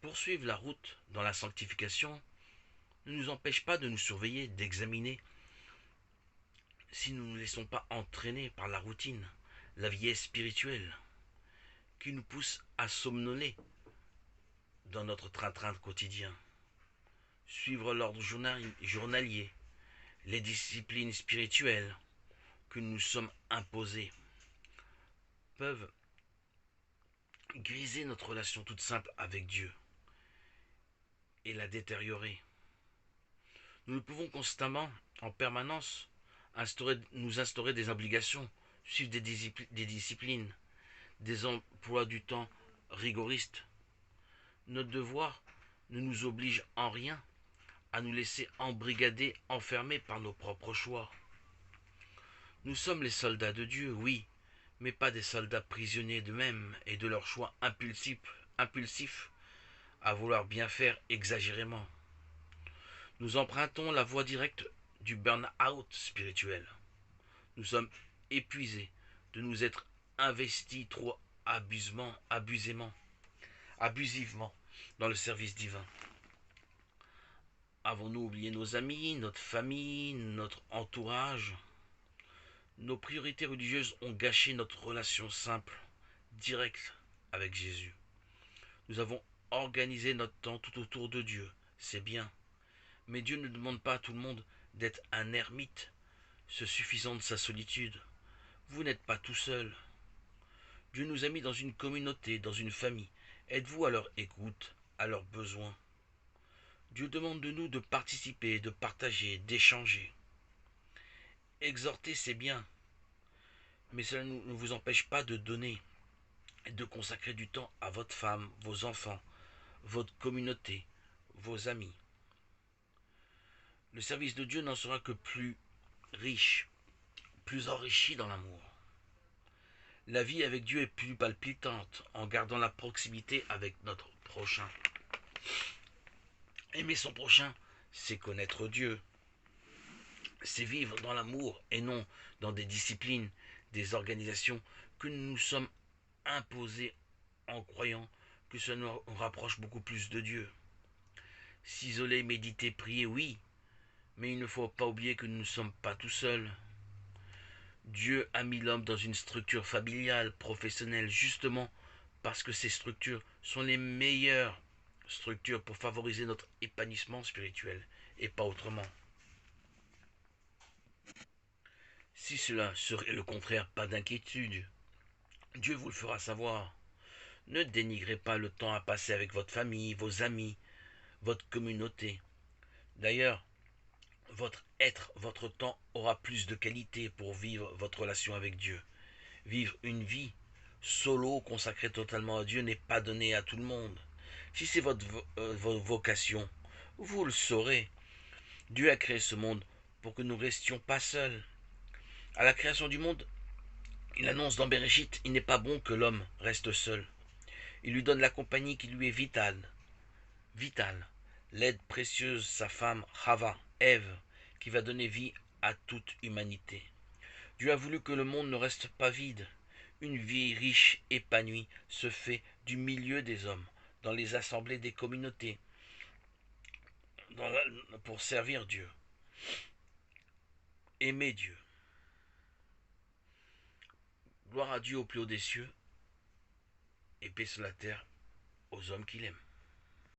Poursuivre la route dans la sanctification ne nous empêche pas de nous surveiller, d'examiner si nous ne nous laissons pas entraîner par la routine, la vieillesse spirituelle, qui nous pousse à somnoler dans notre train-train quotidien. Suivre l'ordre journalier, les disciplines spirituelles que nous nous sommes imposées peuvent griser notre relation toute simple avec Dieu et la détériorer. Nous pouvons constamment, en permanence, nous instaurer des obligations, suivre des disciplines, des emplois du temps rigoristes. Notre devoir ne nous oblige en rien à nous laisser embrigader, enfermer par nos propres choix. Nous sommes les soldats de Dieu, oui, mais pas des soldats prisonniers d'eux-mêmes et de leurs choix impulsifs à vouloir bien faire exagérément. Nous empruntons la voie directe du burn-out spirituel. Nous sommes épuisés de nous être investis trop abusivement dans le service divin. Avons-nous oublié nos amis, notre famille, notre entourage? Nos priorités religieuses ont gâché notre relation simple, directe avec Jésus. Nous avons organisé notre temps tout autour de Dieu, c'est bien. Mais Dieu ne demande pas à tout le monde d'être un ermite, se suffisant de sa solitude. Vous n'êtes pas tout seul. Dieu nous a mis dans une communauté, dans une famille. Êtes-vous à leur écoute, à leurs besoins? Dieu demande de nous de participer, de partager, d'échanger. Exhorter, c'est bien, mais cela ne vous empêche pas de donner et de consacrer du temps à votre femme, vos enfants, votre communauté, vos amis. Le service de Dieu n'en sera que plus riche, plus enrichi dans l'amour. La vie avec Dieu est plus palpitante en gardant la proximité avec notre prochain. Aimer son prochain, c'est connaître Dieu. C'est vivre dans l'amour et non dans des disciplines, des organisations que nous nous sommes imposées en croyant que cela nous rapproche beaucoup plus de Dieu. S'isoler, méditer, prier, oui, mais il ne faut pas oublier que nous ne sommes pas tout seuls. Dieu a mis l'homme dans une structure familiale, professionnelle, justement parce que ces structures sont les meilleures structures pour favoriser notre épanouissement spirituel et pas autrement. Si cela serait le contraire, pas d'inquiétude. Dieu vous le fera savoir. Ne dénigrez pas le temps à passer avec votre famille, vos amis, votre communauté. D'ailleurs, votre temps aura plus de qualité pour vivre votre relation avec Dieu. Vivre une vie solo, consacrée totalement à Dieu, n'est pas donné à tout le monde. Si c'est votre vocation, vous le saurez. Dieu a créé ce monde pour que nous ne restions pas seuls. À la création du monde, il annonce dans Bereshit, il n'est pas bon que l'homme reste seul. Il lui donne la compagnie qui lui est vitale, l'aide précieuse, sa femme, Chava, Ève, qui va donner vie à toute humanité. Dieu a voulu que le monde ne reste pas vide. Une vie riche, épanouie, se fait du milieu des hommes, dans les assemblées des communautés, pour servir Dieu, aimer Dieu. Gloire à Dieu au plus haut des cieux, et paix sur la terre aux hommes qu'il aime.